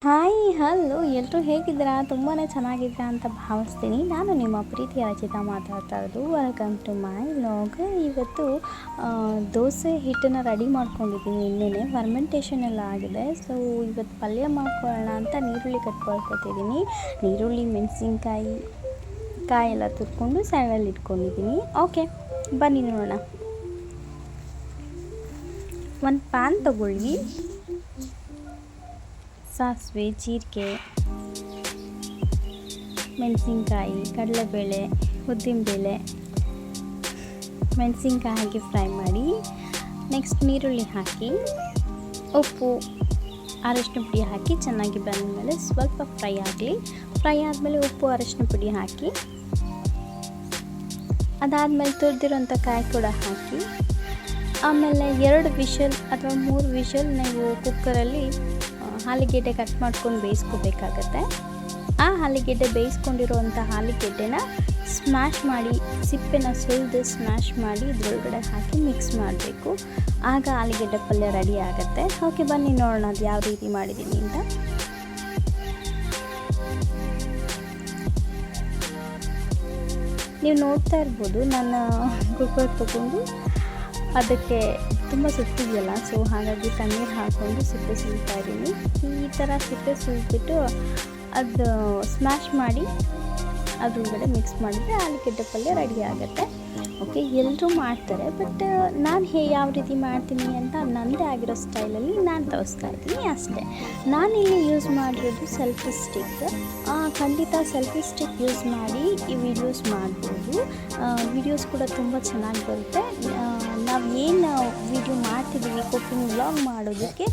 Hi hello ಎಲ್ಲರೂ ಹೇಗಿದ್ದೀರಾ? ತುಂಬಾ ಚೆನ್ನಾಗಿದ್ದೀರಾ ಅಂತ ಭಾವಿಸ್ತೀನಿ. ನಾನು ನಿಮ್ಮ ಪ್ರೀತಿಯ ರಚಿತಾ ಮಾತಾಡ್ತಾ ಇರೋದು. Welcome to my vlog. ಇವತ್ತು ದೋಸೆ ಹಿಟ್ಟನ್ನು ರೆಡಿ ಮಾಡ್ಕೊಂಡಿದ್ದೀನಿ. ನಿನ್ನೆನೆ ಫರ್ಮೆಂಟೇಷನ್ ಎಲ್ಲ ಆಗಿದೆ. ಸೊ ಇವತ್ತು ಪಲ್ಯ ಮಾಡ್ಕೊಳ್ಳೋಣ ಅಂತ ನೀರುಳ್ಳಿ ಕಟ್ಕೊಳ್ಕೊತಿದ್ದೀನಿ. ನೀರುಳ್ಳಿ, ಮೆಣಸಿನ್ಕಾಯಿ, ಕಾಯೆಲ್ಲ ತುರ್ಕೊಂಡು ಸೈಡಲ್ಲಿ ಇಟ್ಕೊಂಡಿದ್ದೀನಿ. ಓಕೆ, ಬನ್ನಿ ನೋಡೋಣ. ಒಂದು ಪ್ಯಾನ್ ತಗೊಳ್ಳಿ. ಸಾಸಿವೆ, ಜೀರಿಗೆ, ಮೆಣಸಿನ್ಕಾಯಿ, ಕಡಲೆಬೇಳೆ, ಉದ್ದಿನಬೇಳೆ, ಮೆಣಸಿನ್ಕಾಯಿ ಹಾಕಿ ಫ್ರೈ ಮಾಡಿ. ನೆಕ್ಸ್ಟ್ ನೀರುಳ್ಳಿ ಹಾಕಿ, ಉಪ್ಪು, ಅರಶಿನ ಪುಡಿ ಹಾಕಿ ಚೆನ್ನಾಗಿ ಬಂದಮೇಲೆ ಸ್ವಲ್ಪ ಫ್ರೈ ಆಗಲಿ. ಫ್ರೈ ಆದಮೇಲೆ ಉಪ್ಪು, ಅರಶಿನ ಪುಡಿ ಹಾಕಿ, ಅದಾದಮೇಲೆ ತುರಿದಿರೋಂಥ ಕಾಯಿ ಕೂಡ ಹಾಕಿ, ಆಮೇಲೆ 2 ವಿಷಲ್ ಅಥವಾ 3 ವಿಷಲ್ ನೀವು ಕುಕ್ಕರಲ್ಲಿ ಆಲೂಗೆಡ್ಡೆ ಕಟ್ ಮಾಡ್ಕೊಂಡು ಬೇಯಿಸ್ಕೋಬೇಕಾಗತ್ತೆ. ಆ ಆಲೂಗೆಡ್ಡೆ ಬೇಯಿಸ್ಕೊಂಡಿರೋವಂಥ ಆಲೂಗೆಡ್ಡೆನ ಸ್ಮ್ಯಾಶ್ ಮಾಡಿ, ಸಿಪ್ಪೆನ ಸುಲಿದು ಸ್ಮ್ಯಾಶ್ ಮಾಡಿ ಇದ್ರೊಳಗಡೆ ಹಾಕಿ ಮಿಕ್ಸ್ ಮಾಡಬೇಕು. ಆಗ ಆಲೂಗೆಡ್ಡೆ ಪಲ್ಯ ರೆಡಿ ಆಗುತ್ತೆ. ಓಕೆ, ಬನ್ನಿ ನೋಡೋಣ ಅದು ಯಾವ ರೀತಿ ಮಾಡಿದ್ದೀನಿ ಅಂತ. ನೀವು ನೋಡ್ತಾ ಇರ್ಬೋದು, ನಾನು ಕುಕ್ಕರ್ ತಗೊಂಡು ಅದಕ್ಕೆ ತುಂಬ ಸುತ್ತಿದೆಯಲ್ಲ, ಸೊ ಹಾಗಾಗಿ ತಣ್ಣೀರು ಹಾಕ್ಕೊಂಡು ಸಿಪ್ಪೆ ಸುಲ್ತಾ ಇದ್ದೀನಿ. ಈ ಥರ ಸಿಪ್ಪೆ ಸುಲ್ಬಿಟ್ಟು ಅದು ಸ್ಮ್ಯಾಶ್ ಮಾಡಿ ಅದ್ರೊಳಗಡೆ ಮಿಕ್ಸ್ ಮಾಡಿದ್ರೆ ಆಲೂಗೆಡ್ಡೆ ಪಲ್ಯ ರೆಡಿ ಆಗುತ್ತೆ. ಓಕೆ, ಎಲ್ಲರೂ ಮಾಡ್ತಾರೆ, ಬಟ್ ನಾನು ಯಾವ ರೀತಿ ಮಾಡ್ತೀನಿ ಅಂತ ನನ್ನದೇ ಆಗಿರೋ ಸ್ಟೈಲಲ್ಲಿ ನಾನು ತೋರಿಸ್ತಾ ಇದ್ದೀನಿ ಅಷ್ಟೇ. ನಾನಿಲ್ಲಿ ಯೂಸ್ ಮಾಡಿರೋದು ಸೆಲ್ಫಿ ಸ್ಟಿಕ್. ಖಂಡಿತ ಸೆಲ್ಫಿ ಸ್ಟಿಕ್ ಯೂಸ್ ಮಾಡಿ ಈ ವಿಡಿಯೋಸ್ ಮಾಡ್ಬೋದು. ವಿಡಿಯೋಸ್ ಕೂಡ ತುಂಬ ಚೆನ್ನಾಗಿ ಬರುತ್ತೆ. ನಾವು ಏನು ವಿಡಿಯೋ ಮಾಡ್ತಿದ್ದೀವಿ, ಕುಕಿಂಗ್ ವ್ಲಾಗ್ ಮಾಡೋದಕ್ಕೆ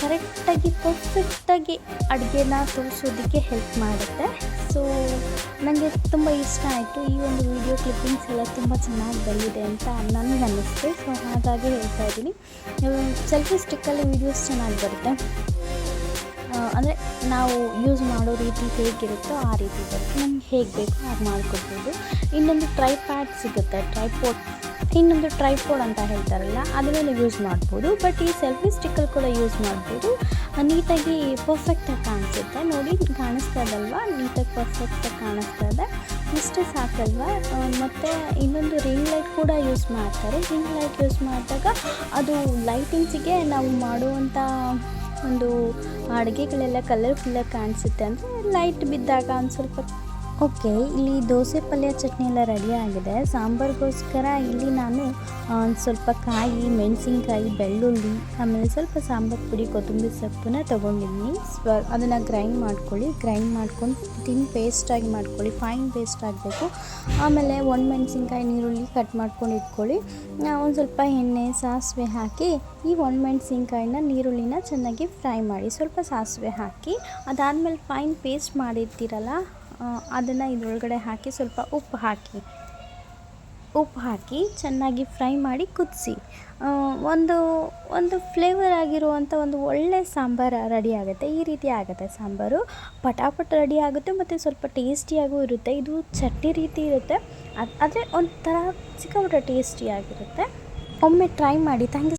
ಕರೆಕ್ಟಾಗಿ ಪರ್ಫೆಕ್ಟಾಗಿ ಅಡುಗೆನ ತೋರಿಸೋದಕ್ಕೆ ಹೆಲ್ಪ್ ಮಾಡುತ್ತೆ. ಸೊ ನನಗೆ ತುಂಬ ಇಷ್ಟ ಆಯಿತು. ಈ ಒಂದು ವಿಡಿಯೋ ಕ್ಲಿಪ್ಪಿಂಗ್ಸ್ ಎಲ್ಲ ತುಂಬ ಚೆನ್ನಾಗಿ ಬಂದಿದೆ ಅಂತ ನನಗೆ ಅನ್ನಿಸ್ತು. ಸೊ ಹಾಗಾಗಿ ಹೇಳ್ತಾ ಇದ್ದೀನಿ, ಸೆಲ್ಫಿ ಸ್ಟಿಕ್ಕಲ್ಲಿ ವೀಡಿಯೋಸ್ ಚೆನ್ನಾಗಿ ಬರುತ್ತೆ. ಅಂದರೆ ನಾವು ಯೂಸ್ ಮಾಡೋ ರೀತಿ ಹೇಗಿರುತ್ತೋ ಆ ರೀತಿ ಬರುತ್ತೆ. ನಮ್ಗೆ ಹೇಗೆ ಬೇಕೋ ಹಾಗೆ ಮಾಡಿಕೊಡ್ಬೋದು. ಇನ್ನೊಂದು ಟ್ರೈಪ್ಯಾಡ್ ಸಿಗುತ್ತೆ, ಇನ್ನೊಂದು ಟ್ರೈಪೋಡ್ ಅಂತ ಹೇಳ್ತಾರಲ್ಲ, ಅದನ್ನೆಲ್ಲ ಯೂಸ್ ಮಾಡ್ಬೋದು. ಬಟ್ ಈ ಸೆಲ್ಫಿ ಸ್ಟಿಕ್ಕಲ್ಲಿ ಕೂಡ ಯೂಸ್ ಮಾಡ್ಬೋದು. ನೀಟಾಗಿ ಪರ್ಫೆಕ್ಟಾಗಿ ಕಾಣಿಸುತ್ತೆ. ನೋಡಿ, ಕಾಣಿಸ್ತಾ ಇದಲ್ವಾ, ನೀಟಾಗಿ ಪರ್ಫೆಕ್ಟಾಗಿ ಕಾಣಿಸ್ತಾ ಇದೆ. ಇಷ್ಟೇ ಸಾಕಲ್ವಾ. ಮತ್ತು ಇನ್ನೊಂದು ರಿಂಗ್ ಲೈಟ್ ಕೂಡ ಯೂಸ್ ಮಾಡ್ತಾರೆ. ರಿಂಗ್ ಲೈಟ್ ಯೂಸ್ ಮಾಡಿದಾಗ ಅದು ಲೈಟಿಂಗ್ಸಿಗೆ ನಾವು ಮಾಡುವಂಥ ಒಂದು ಅಡುಗೆಗಳೆಲ್ಲ ಕಲರ್ಫುಲ್ಲಾಗಿ ಕಾಣಿಸುತ್ತೆ. ಅಂದರೆ ಲೈಟ್ ಬಿದ್ದಾಗ ಒಂದು ಸ್ವಲ್ಪ. ಓಕೆ, ಇಲ್ಲಿ ದೋಸೆ ಪಲ್ಯ ಚಟ್ನಿ ಎಲ್ಲ ರೆಡಿ ಆಗಿದೆ. ಸಾಂಬಾರಿಗೋಸ್ಕರ ಇಲ್ಲಿ ನಾನು ಸ್ವಲ್ಪ ಕಾಯಿ, ಮೆಣಸಿನ್ಕಾಯಿ, ಬೆಳ್ಳುಳ್ಳಿ, ಆಮೇಲೆ ಸ್ವಲ್ಪ ಸಾಂಬಾರು ಪುಡಿ, ಕೊತ್ತಂಬರಿ ಸೊಪ್ಪನ್ನ ತೊಗೊಂಡಿದ್ದೀನಿ. ಅದನ್ನು ಗ್ರೈಂಡ್ ಮಾಡ್ಕೊಂಡು ತಿನ್ ಪೇಸ್ಟಾಗಿ ಮಾಡ್ಕೊಳ್ಳಿ. ಫೈನ್ ಪೇಸ್ಟ್ ಆಗಬೇಕು. ಆಮೇಲೆ ಒಣಮೆಣಸಿನ್ಕಾಯಿ, ನೀರುಳ್ಳಿ ಕಟ್ ಮಾಡ್ಕೊಂಡು ಇಟ್ಕೊಳ್ಳಿ. ಒಂದು ಸ್ವಲ್ಪ ಎಣ್ಣೆ, ಸಾಸಿವೆ ಹಾಕಿ ಈ ಒಣಮೆಣಸಿನ್ಕಾಯಿನ, ನೀರುಳ್ಳಿನ ಚೆನ್ನಾಗಿ ಫ್ರೈ ಮಾಡಿ. ಸ್ವಲ್ಪ ಸಾಸಿವೆ ಹಾಕಿ, ಅದಾದಮೇಲೆ ಫೈನ್ ಪೇಸ್ಟ್ ಮಾಡಿರ್ತೀರಲ್ಲ ಅದನ್ನು ಇದರೊಳಗಡೆ ಹಾಕಿ, ಸ್ವಲ್ಪ ಉಪ್ಪು ಹಾಕಿ ಚೆನ್ನಾಗಿ ಫ್ರೈ ಮಾಡಿ ಕುದಿಸಿ. ಒಂದು ಫ್ಲೇವರ್ ಆಗಿರುವಂಥ ಒಂದು ಒಳ್ಳೆ ಸಾಂಬಾರು ರೆಡಿ ಆಗುತ್ತೆ. ಈ ರೀತಿ ಆಗುತ್ತೆ ಸಾಂಬಾರು. ಪಟಾಪಟ್ ರೆಡಿ ಆಗುತ್ತೆ ಮತ್ತು ಸ್ವಲ್ಪ ಟೇಸ್ಟಿಯಾಗೂ ಇರುತ್ತೆ. ಇದು ಚಟ್ನಿ ರೀತಿ ಇರುತ್ತೆ, ಆದರೆ ಒಂಥರ ಸಿಕ್ಕಾಪಟ್ಟೆ ಟೇಸ್ಟಿಯಾಗಿರುತ್ತೆ. ಒಮ್ಮೆ ಟ್ರೈ ಮಾಡಿ. Thank you.